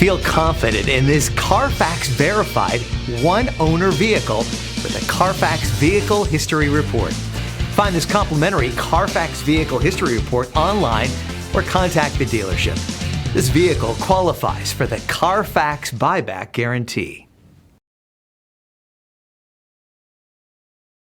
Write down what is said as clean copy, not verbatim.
Feel confident in this Carfax verified one-owner vehicle with a Carfax Vehicle History Report. Find this complimentary Carfax Vehicle History Report online or contact the dealership. This vehicle qualifies for the Carfax Buyback Guarantee.